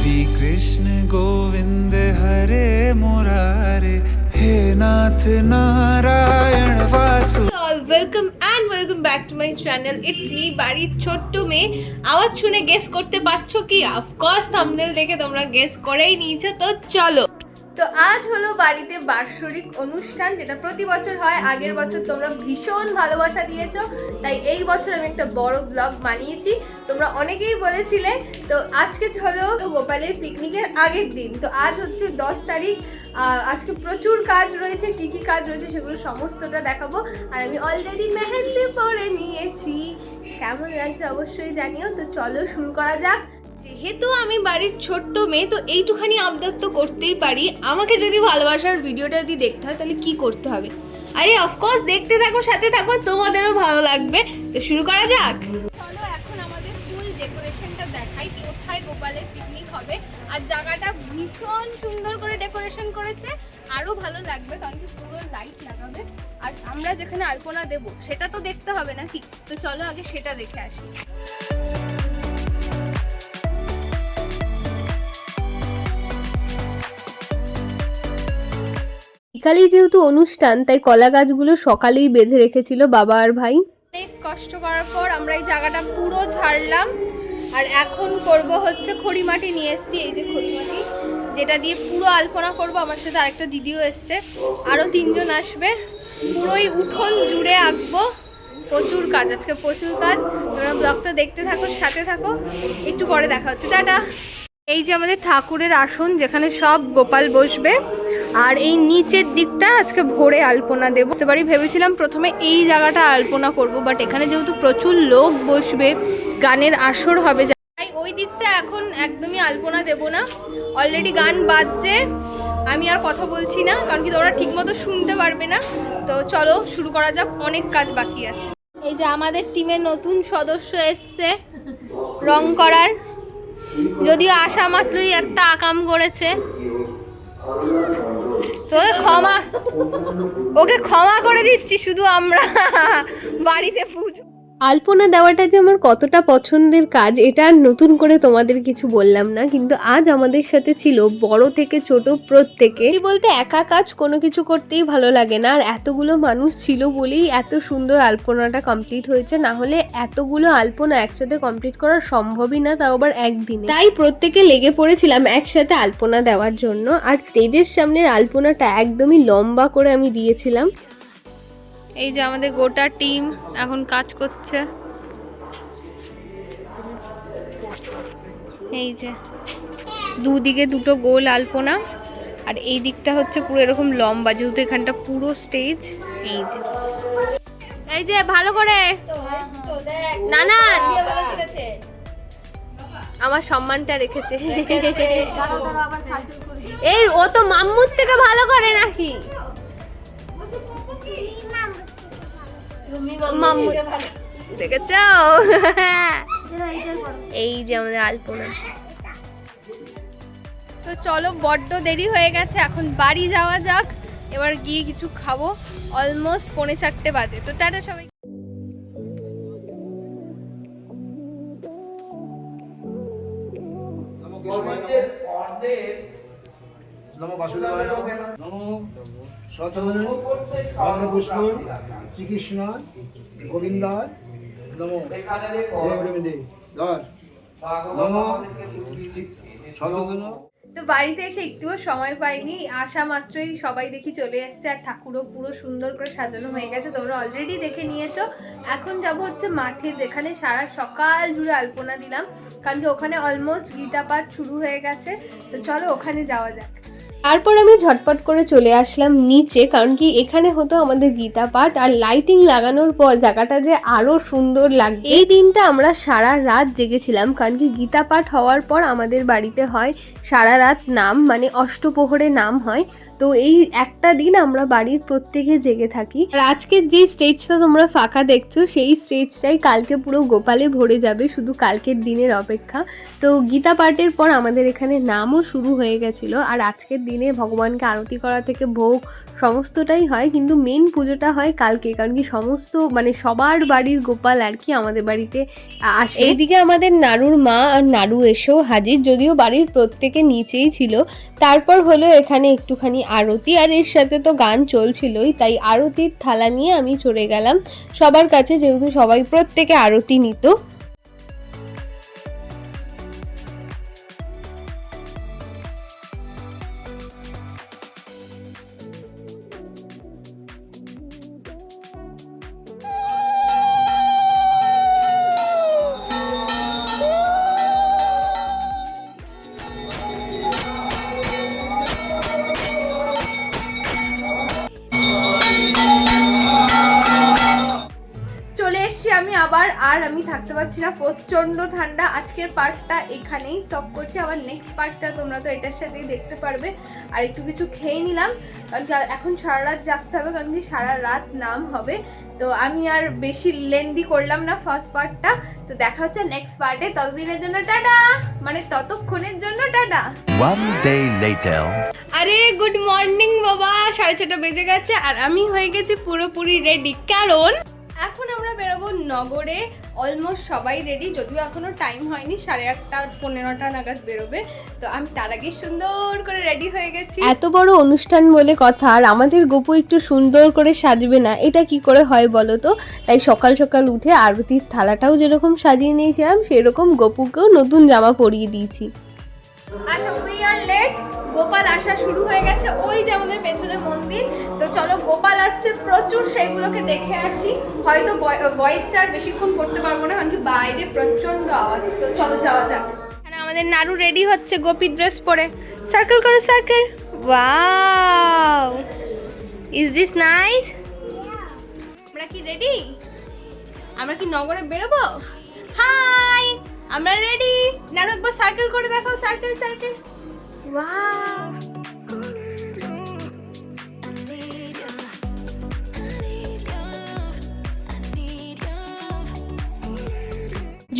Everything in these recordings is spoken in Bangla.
श्री कृष्ण गोविंद हरे मुरारे हे नाथ Narayan Vasu. Welcome back to my channel. It's me বাড়ির ছোট্ট মেয়ে। আওয়াজ শুনে গেস করতে পারছো কি? অফকোর্স থাম্বনেল দেখে তোমরা গেস করেই নিয়েছো। তো চলো, তো আজ হলো বাড়িতে বাৎসরিক অনুষ্ঠান, যেটা প্রতি বছর হয়। আগের বছর তোমরা ভীষণ ভালোবাসা দিয়েছো, তাই এই বছর আমি একটা বড় ব্লগ বানিয়েছি। তোমরা অনেকেই বলেছিলে। তো আজকে হলো গোপালের পিকনিকের আগের দিন। তো আজ হচ্ছে 10 তারিখ। আজকে প্রচুর কাজ রয়েছে। কি কি কাজ রয়েছে সেগুলো সমস্তটা দেখাবো। আর আমি অলরেডি মেহেন্দি পরে নিয়েছি। কেমন লাগছে অবশ্যই জানিও। তো চলো শুরু করা যাক। যেহেতু আমি বাড়ির ছোট্ট মেয়ে, তো এইটুখানি আবদার তো করতেই পারি। আমাকে যদি ভালোবাসার ভিডিওটা যদি দেখতে হয় তাহলে কি করতে হবে? আরে অফকোর্স দেখতে থাকো, সাথে থাকো, তোমাদেরও ভালো লাগবে। তো শুরু করা যাক। চলো এখন আমাদের ফুল ডেকোরেশনটা দেখাই, কোথায় গোপালের পিকনিক হবে। আর জায়গাটা ভীষণ সুন্দর করে ডেকোরেশন করেছে। আরো ভালো লাগবে কারণ কি পুরো লাইট লাগাবে। আর আমরা যেখানে আলপনা দেব সেটা তো দেখতে হবে নাকি? তো চলো আগে সেটা দেখে আসি। বিকালেই যেহেতু অনুষ্ঠান, তাই কলা গাছগুলো সকালেই বেঁধে রেখেছিল বাবা আর ভাই। অনেক কষ্ট করার পর আমরা এই জায়গাটা পুরো ঝাড়লাম। আর এখন করব হচ্ছে খড়িমাটি নিয়ে এসেছি। এই যে খড়িমাটি, যেটা দিয়ে পুরো আলপনা করব। আমার সাথে আরেকটা দিদিও এসছে, আরও 3 জন আসবে। পুরোই উঠোন জুড়ে আঁকবো। প্রচুর কাজ আজকে, প্রচুর কাজ। তোমরা ব্লগটা দেখতে থাকো, সাথে থাকো। একটু পরে দেখা হচ্ছে, টাটা। এই যে আমাদের ঠাকুরের আসন, যেখানে সব গোপাল বসবে। আর এই নিচের দিকটা আজকে ভোরে আলপনা দেবো। এবারে ভেবেছিলাম প্রথমে এই জায়গাটা আলপনা করব, বাট এখানে যেহেতু প্রচুর লোক বসবে, গানের আসর হবে, তাই ওই দিকটা এখন একদমই আলপনা দেব না। অলরেডি গান বাজছে, আমি আর কথা বলছি না, কারণ কি তোমরা ঠিক মতো শুনতে পারবে না। তো চলো শুরু করা যাক, অনেক কাজ বাকি আছে। এই যে আমাদের টিমের নতুন সদস্য এসছে রং করার। যদিও আসা মাত্রই একটা আকাম করেছে, তো ওকে ক্ষমা করে দিচ্ছি। শুধু আমরা বাড়িতে পুজো আলপনা দেওয়াটা যে আমার কতটা পছন্দের কাজ, এটা আর নতুন করে তোমাদের কিছু বললাম না। কিন্তু আজ আমাদের সাথে ছিল বড় থেকে ছোট প্রত্যেকে। কি বলতে, একা কাজ কোনো কিছু করতেই ভালো লাগে না। আর এতগুলো মানুষ ছিল বলেই এত সুন্দর আলপনাটা কমপ্লিট হয়েছে। না হলে এতগুলো আলপনা একসাথে কমপ্লিট করা সম্ভবই না, তাও আবার একদিনে। তাই প্রত্যেকে লেগে পড়েছিলাম একসাথে আলপনা দেওয়ার জন্য। আর স্টেজের সামনের আলপনাটা একদমই লম্বা করে আমি দিয়েছিলাম। এই যে আমাদের গোটা টিম এখন কাজ করছে। এই যে দুদিকে দুটো গোল আলপনা, আর এই দিকটা হচ্ছে পুরো এরকম লম্বা, যেহেতু এখানটা পুরো স্টেজ। এই যে ভালো করে না না আমার সম্মানটা রেখেছে। এই ও তো মাম্মুর থেকে ভালো করে নাকি? দেখেছ? এই যে আমাদের আলপনা। তো চলো, বড্ড দেরি হয়ে গেছে, এখন বাড়ি যাওয়া যাক। এবার গিয়ে কিছু খাবো। অলমোস্ট 3:45 বাজে। তো টাটা সবাই। নমো বাসুদেবায় নমো সচন্দন অন্নপুষ্প শ্রীকৃষ্ণ গোবিন্দায় নমো নমো সচন্দন। তো বাড়িতে এসে একটুও সময় পাইনি। আসা মাত্রই সবাই দেখি চলে এসছে, আর ঠাকুরও পুরো সুন্দর করে সাজানো হয়ে গেছে। তোমরা অলরেডি দেখে নিয়েছো। এখন যাব হচ্ছে মাঠে, যেখানে সারা সকাল জুড়ে আলপনা দিলাম, কারণ কি ওখানে অলমোস্ট গীতা পাঠ শুরু হয়ে গেছে। তো চলো ওখানে যাওয়া যাক। তারপর আমি ঝটপট করে চলে আসলাম নিচে, কারণ কি এখানে হতো আমাদের গীতা পাঠ। আর লাইটিং লাগানোর পর জায়গাটা যে আরো সুন্দর লাগছে। এই দিনটা আমরা সারা রাত জেগেছিলাম, কারণ কি গীতা পাঠ হওয়ার পর আমাদের বাড়িতে হয় সারা রাত নাম, মানে অষ্টপ্রহরে নাম হয়। তো এই একটা দিন আমরা বাড়ির প্রত্যেকে জেগে থাকি। আর আজকের যে স্টেজটা তোমরা ফাঁকা দেখছো সেই স্টেজটাই কালকে পুরো গোপালে ভরে যাবে, শুধু কালকের দিনের অপেক্ষা। তো গীতা পাঠের পর আমাদের এখানে নামও শুরু হয়ে গেছিলো। আর আজকের দিনে ভগবানকে আরতি করা থেকে ভোগ সমস্তটাই হয়, কিন্তু মেন পুজোটা হয় কালকে, কারণ কি সমস্ত মানে সবার বাড়ির গোপাল আর কি আমাদের বাড়িতে আসে। এইদিকে আমাদের নাড়ুর মা আর নাড়ু এসেও হাজির, যদিও বাড়ির প্রত্যেকে নিচেই ছিল। তারপর হলো এখানে একটুখানি আরতি, আর এর সাথে তো গান চলছিলই, তাই আরতির থালা নিয়ে আমি চলে গেলাম সবার কাছে, যেহেতু সবাই প্রত্যেকে আরতি নিত। আর আমি থাকতে পারছি না, প্রচন্ড ঠান্ডা। আজকের পার্টটা এখানেই স্টপ করছি, আবার নেক্সট পার্টটা তোমরা তো এটার সাথেই দেখতে পারবে। আর একটু কিছু খেয়ে নিলাম, কারণ এখন সারা রাত জাগতে হবে, কারণ কি সারা রাত নাম হবে। তো আমি আর বেশি লেন্দি করলাম না ফার্স্ট পার্টটা। তো দেখা হচ্ছে নেক্সট পার্টে, ততদিনের জন্য টাটা, মানে ততক্ষণের জন্য টাটা। One day later. আরে গুড মর্নিং বাবা, 6:30 বেজে গেছে আর আমি হয়ে গেছি পুরোপুরি রেডি, কারণ এখন আমরা বেরোবো নগরে। অলমোস্ট সবাই রেডি, যদিও এখনো টাইম হয়নি, 8:30 15টা নাগাদ বেরোবে। তো আমি তার আগে সুন্দর করে রেডি হয়ে গেছি। এত বড় অনুষ্ঠান বলে কথা, আর আমাদের গোপু একটু সুন্দর করে সাজবে না, এটা কি করে হয় বলো তো? তাই সকাল সকাল উঠে আরতির থালাটাও যেরকম সাজিয়ে নিয়েছিলাম, সেরকম গোপুকেও নতুন জামা পরিয়ে দিয়েছি। আচ্ছা, উই আর লেট। গোপাল আসা শুরু হয়ে গেছে, ওই যে আমাদের পেছনে মন্দির। তো চলো, গোপাল আসছে প্রচুর, সেগুলোকে দেখে আসি। হয়তো ভয়েসটা আর বেশিক্ষণ করতে পারবো না, কারণ কি বাইরে প্রচন্ড আওয়াজ। তো চলো যাওয়া যাক। এখানে আমাদের নাড়ু রেডি হচ্ছে গোপী ড্রেস পরে। সার্কেল করো, circle. Wow, is this nice? আমরা কি রেডি? আমরা কি নগরে বেরোবো? হাই, আমরা রেডি। নাড়ু একবার সার্কেল করে দেখো, সার্কেল সার্কেল। ওয়াও,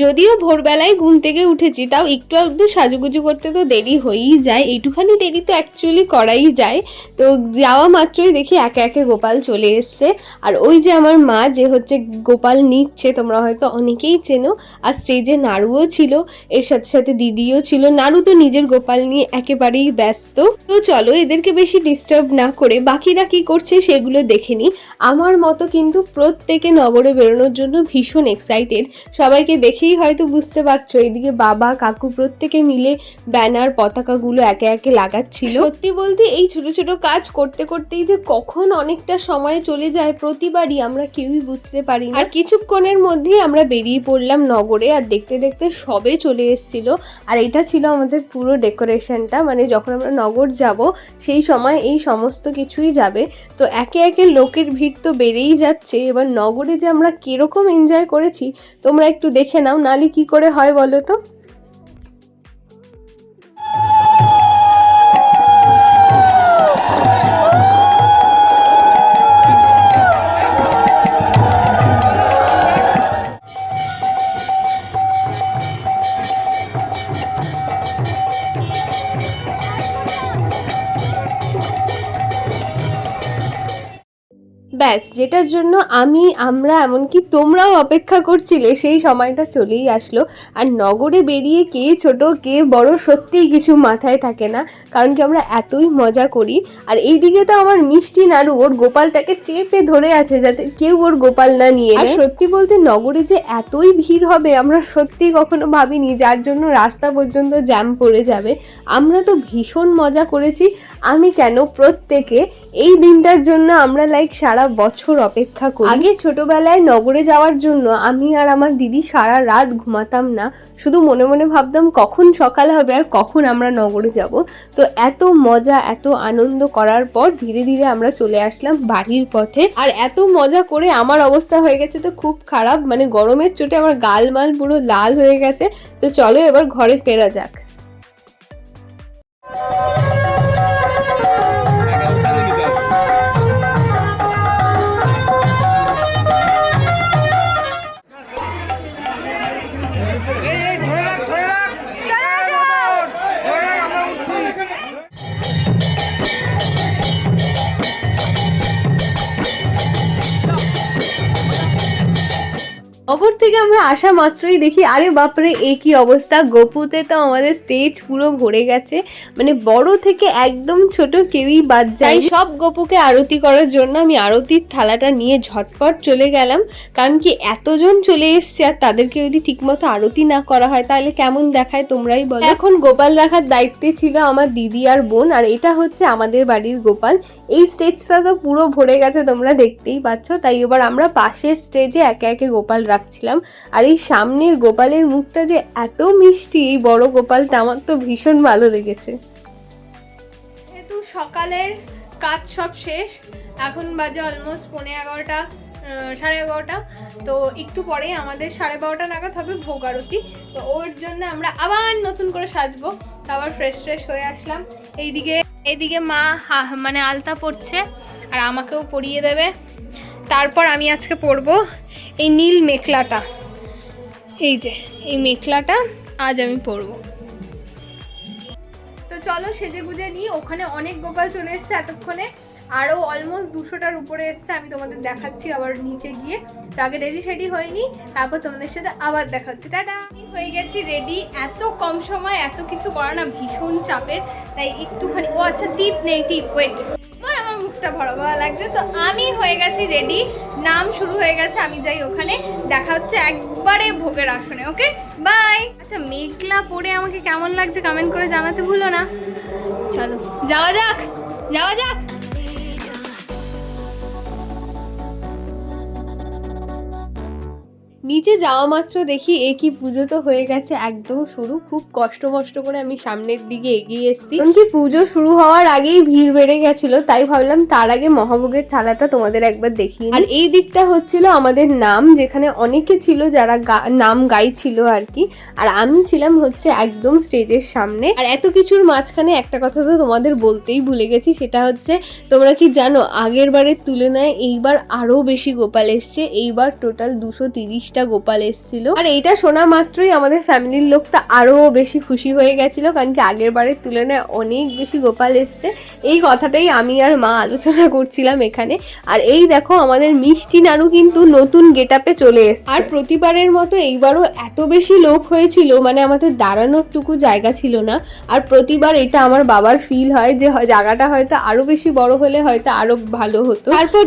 যদিও ভোরবেলায় ঘুম থেকে উঠেছি, তাও একটু একটু সাজুগুজু করতে তো দেরি হয়েই যায়। এইটুখানি দেরি তো অ্যাকচুয়ালি করাই যায়। তো যাওয়া মাত্রই দেখি একে একে গোপাল চলে এসছে। আর ওই যে আমার মা যে হচ্ছে গোপাল নিচ্ছে, তোমরা হয়তো অনেকেই চেনো। আর স্টেজে নাড়ুও ছিল, এর সাথে সাথে দিদিও ছিল। নাড়ু তো নিজের গোপাল নিয়ে একেবারেই ব্যস্ত। তো চলো, এদেরকে বেশি ডিস্টার্ব না করে বাকিরা কি করছে সেগুলো দেখে নিই। আমার মতো কিন্তু প্রত্যেকে নগরে বেরোনোর জন্য ভীষণ এক্সাইটেড। সবাইকে দেখেই হয়তো বুঝতে পারছো, এদিকে বাবা কাকু প্রত্যেকে মিলে ব্যানার পতাকাগুলো একে একে লাগাচ্ছিল। সত্যি বলতে এই ছোট ছোট কাজ করতে করতেই যে কখন অনেকটা সময় চলে যায় প্রতিবারই আমরা কেউই বুঝতে পারি না। আর কিছুক্ষণের মধ্যেই আমরা বেরিয়ে পড়লাম নগরে, আর দেখতে দেখতে সবে চলে এসেছিল। আর এটা ছিল আমাদের পুরো ডেকোরেশনটা, মানে যখন আমরা নগর যাব সেই সময় এই সমস্ত কিছুই যাবে। তো একে একে লোকের ভিড় তো বেড়েই যাচ্ছে। এবার নগরে যে আমরা কিরকম এনজয় করেছি তোমরা একটু দেখে নাও, নালে কি করে হয় বলো তো। ব্যাস, যেটার জন্য আমরা এমনকি তোমরাও অপেক্ষা করছিলে সেই সময়টা চলেই আসলো। আর নগরে বেরিয়ে কে ছোট কে বড় সত্যিই কিছু মাথায় থাকে না, কারণ কি আমরা এতই মজা করি। আর এইদিকে তো আমার মিষ্টি নাড়ু ওর গোপালটাকে চেপে ধরে আছে যাতে কেউ ওর গোপাল না নিয়ে। আর সত্যি বলতে নগরে যে এতই ভিড় হবে আমরা সত্যি কখনো ভাবিনি, যার জন্য রাস্তা পর্যন্ত জ্যাম পড়ে যাবে। আমরা তো ভীষণ মজা করেছি। আমি কেন, প্রত্যেকে এই দিনটার জন্য আমরা সারা বছর অপেক্ষা করি। আগে ছোটবেলায় নগরে যাওয়ার জন্য আমি আর আমার দিদি সারা রাত ঘুমাতাম না, শুধু মনে মনে ভাবতাম কখন সকাল হবে আর কখন আমরা নগরে যাব। তো এত মজা এত আনন্দ করার পর ধীরে ধীরে আমরা চলে আসলাম বাড়ির পথে। আর এত মজা করে আমার অবস্থা হয়ে গেছে তো খুব খারাপ, মানে গরমের চোটে আমার গাল মাল পুরো লাল হয়ে গেছে। তো চলো এবার ঘরে ফেরা যাক। নগর থেকে আমরা আসা মাত্রই দেখি আরে বাপরে এ কি অবস্থা, গোপুতে তো আমাদের স্টেজ পুরো ভরে গেছে, মানে বড় থেকে একদম ছোট কেউই বাদ যায়। সব গোপুকে আরতি করার জন্য আমি আরতির থালাটা নিয়ে ঝটপট চলে গেলাম, কারণ কি এতজন চলে এসছে আর তাদেরকে যদি ঠিকমতো আরতি না করা হয় তাহলে কেমন দেখায় তোমরাই বলো। এখন গোপাল রাখার দায়িত্বে ছিল আমার দিদি আর বোন, আর এটা হচ্ছে আমাদের বাড়ির গোপাল। এই স্টেজটা তো পুরো ভরে গেছে তোমরা দেখতেই পাচ্ছ, তাই এবার আমরা পাশের স্টেজে একে একে গোপাল রাখছিলাম। আর এই সামনের গোপালের মুখটা যে এত মিষ্টি, এই বড় গোপালটা আমার তো ভীষণ ভালো লেগেছে। যেহেতু সকালের কাজ সব শেষ, এখন বাজে অলমোস্ট 11:30 11:30, তো একটু পরে আমাদের 12:30 নাগাদ হবে ভোগ আরতি। তো ওর জন্য আমরা আবার নতুন করে সাজবো, আবার ফ্রেশ হয়ে আসলাম। এইদিকে মা মানে আলতা পরছে আর আমাকেও পরিয়ে দেবে। তারপর আমি আজকে পরবো এই নীল মেখলাটা, এই যে এই মেখলাটা আজ আমি পরবো। তো চলো সেজে গুজে নিই। ওখানে অনেক গোপাল চলে এসছে এতক্ষণে, আরও অলমোস্ট 200টার উপরে এসছে, আমি তোমাদের দেখাচ্ছি আবার নিচে গিয়ে। তো আগে রেডি হয়নি, তারপর তোমাদের সাথে আবার দেখাচ্ছি। টাটা, আমি হয়ে গেছি রেডি। এত কম সময় এত কিছু করা না ভীষণ চাপের, তাই একটুখানি ও আচ্ছা টিপ নেই, টিপ ওয়েট, আমার মুখটা ভরা লাগছে। তো আমি হয়ে গেছি রেডি, নাম শুরু হয়ে গেছে, আমি যাই ওখানে, দেখা হচ্ছে একবারে ভোগের আসনে। Okay bye. আচ্ছা মেঘলা পরে আমাকে কেমন লাগছে কমেন্ট করে জানাতে ভুলো না। চলো যাওয়া যাক। নিচে যাওয়া মাত্র দেখি এ কি পুজো তো হয়ে গেছে একদম শুরু। খুব কষ্ট করে আমি সামনের দিকে এগিয়ে এসেছি, কারণ কি পুজো শুরু হওয়ার আগেই ভিড় বেড়ে গেছিল, তাই ভাবলাম তার আগে মহাভোগের থালাটা তোমাদের একবার দেখি। আর এই দিকটা হচ্ছিল আমাদের নাম, যেখানে অনেকে ছিল যারা নাম গাইছিল আর কি, আর আমি ছিলাম হচ্ছে একদম স্টেজের সামনে। আর এত কিছুর মাঝখানে একটা কথা তো তোমাদের বলতেই ভুলে গেছি, সেটা হচ্ছে তোমরা কি জানো আগের বারের তুলনায় এইবার আরো বেশি গোপাল এসছে। এইবার টোটাল 230 গোপাল এসেছিল, আর এইটা শোনা মাত্রই আমাদের ফ্যামিলির লোকটা আরো বেশি খুশি হয়ে গেছিল, কারণ কি আগের বারের তুলনায় অনেক বেশি গোপাল এসছে। এই কথাটাই আমি আর মা আলোচনা করছিলাম এখানে। আর এই দেখো আমাদের মিষ্টি নাড়ু কিন্তু নতুন গেটআপে চলে এসছে, আর প্রতিবারের মতো এইবারও এত বেশি লোক হয়েছিল, মানে আমাদের দাঁড়ানোর টুকু জায়গা ছিল না। আর প্রতিবার এটা আমার বাবার ফিল হয় যে জায়গাটা হয়তো আরো বেশি বড় হলে হয়তো আরো ভালো হতো। তারপর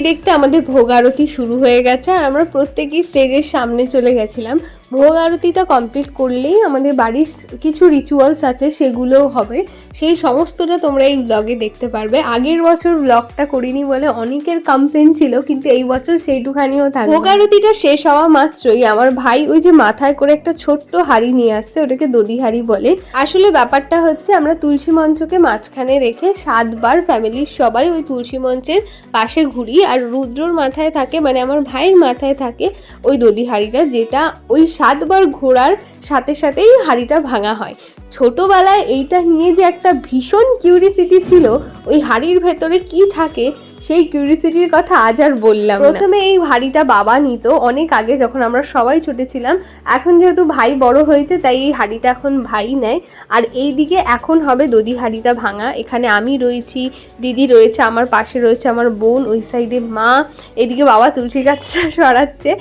দেখতে আমাদের ভোগ আরতি শুরু হয়ে গেছে, আর আমরা প্রত্যেকেই স্টেজের সামনে চলে গেছিলাম। ভোগ আরতিটা কমপ্লিট করলেই আমাদের বাড়ির কিছু রিচুয়ালস আছে সেগুলোও হবে, সেই সমস্তটা তোমরা এই ব্লগে দেখতে পারবে। আগের বছর ব্লগটা করিনি বলে অনেকের কমপ্লেন ছিল, কিন্তু এই বছর সেইটুখানিও থাকবে। ভোগ আরতিটা শেষ হওয়া মাত্রই আমার ভাই ওই যে মাথায় করে একটা ছোট্ট হাড়ি নিয়ে আসছে, ওটাকে দধি হাড়ি বলে। আসলে ব্যাপারটা হচ্ছে আমরা তুলসী মঞ্চকে মাঝখানে রেখে 7 বার ফ্যামিলির সবাই ওই তুলসী মঞ্চের পাশে ঘুরি, আর রুদ্রর মাথায় থাকে, মানে আমার ভাইয়ের মাথায় থাকে ওই দধি হাড়িটা, যেটা ওই 7 বার ঘোরার সাথে সাথেই হাড়িটা ভাঙা হয়। ছোটবেলায় এইটা নিয়ে যে একটা ভীষণ কিউরিসিটি ছিল, ওই হাড়ির ভেতরে কি থাকে সেই কিউরিসিটির কথা আজ আর বললাম না। প্রথমে এই হাড়িটা বাবা নিত অনেক আগে, যখন আমরা সবাই ছোট ছিলাম। এখন যেহেতু ভাই বড় হয়েছে তাই এই হাড়িটা এখন ভাই নেয়। আর এই দিকে এখন হবে দধি হাড়িটা ভাঙা। এখানে আমি রয়েছি, দিদি রয়েছে, আমার পাশে রয়েছে আমার বোন, ওই সাইডে মা, এদিকে বাবা তুলসী গাছটা সরাচ্ছে।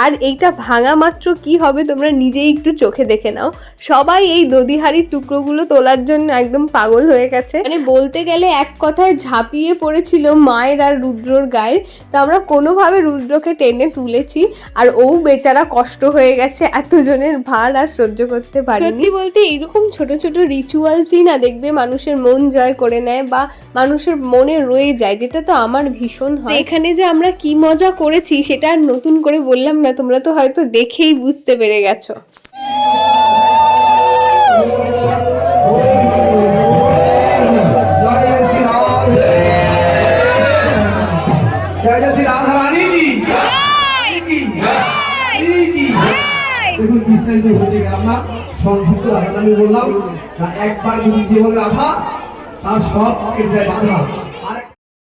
আর এইটা ভাঙা মাত্র কি হবে তোমরা নিজেই একটু চোখে দেখে নাও। সবাই এই দধি হাড়ির টুকরোগুলো তোলার জন্য একদম পাগল হয়ে গেছে, মানে বলতে গেলে এক কথায় ঝাঁপিয়ে পড়েছিল মায়ের আর রুদ্রর গায়ের। তো আমরা কোনোভাবে রুদ্রকে টেনে তুলেছি, আর ও বেচারা কষ্ট হয়ে গেছে, এতজনের ভার আর সহ্য করতে পারেনি। সত্যি বলতে এইরকম ছোট ছোট রিচুয়ালসই না দেখবে মানুষের মন জয় করে নেয় বা মানুষের মনে রয়ে যায়, যেটা তো আমার ভীষণ হয়। এখানে যে আমরা কি মজা করেছি সেটা আর নতুন করে বললাম না, তোমরা তো হয়তো দেখেই বুঝতে পেরে গেছো। সংক্ষিপ্ত রাধা আমি বললাম একবার যদি জীবনে রাধা তার সব বাধা।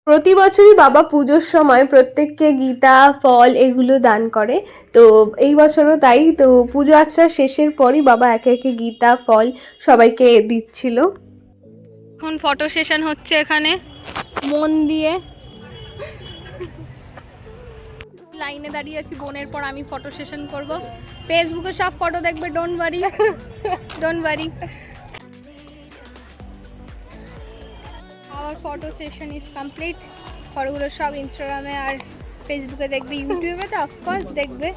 প্রতি বছরই বাবা পুজোর সময় প্রত্যেককে গীতা ফল এগুলো দান করে, তো এই বছরও তাই। তো পুজো আচ্ছা শেষের পরই বাবা একে একে গীতা ফল সবাইকে দিচ্ছিল। এখন ফটো সেশন হচ্ছে এখানে মন দিয়ে। লাইনে দাঁড়িয়ে আছি, বোনের পর আমি ফটো সেশন করব। ফেসবুকে সব ফটো দেখবে, don't worry, don't worry. Our photo session is complete. ফটোগুলো সব ইনস্টাগ্রামে আর ফেসবুকে দেখবে, ইউটিউবে তো অফকোর্স দেখবে।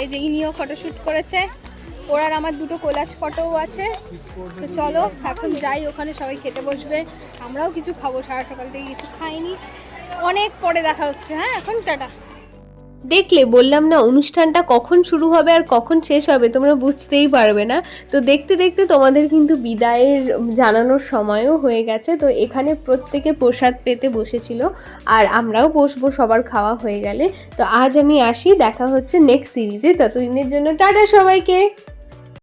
এই যে ইনিও ফটোশ্যুট করেছে, ওর আর আমার দুটো কোলাজ ফটোও আছে। তো চলো এখন যাই, ওখানে সবাই খেতে বসবে, আমরাও কিছু খাবো, সারা সকাল থেকে কিছু খাইনি। অনেক পরে দেখা হচ্ছে, হ্যাঁ এখন টাটা। দেখলে বললাম না অনুষ্ঠানটা কখন শুরু হবে আর কখন শেষ হবে তোমরা বুঝতেই পারবে না। তো দেখতে দেখতে তোমাদের কিন্তু বিদায়ের জানানোর সময়ও হয়ে গেছে। তো এখানে প্রত্যেকে প্রসাদ পেতে বসেছিল আর আমরাও বসবো সবার খাওয়া হয়ে গেলে। তো আজ আমি আসি, দেখা হচ্ছে নেক্সট সিরিজে। ততদিনের জন্য টাটা সবাইকে।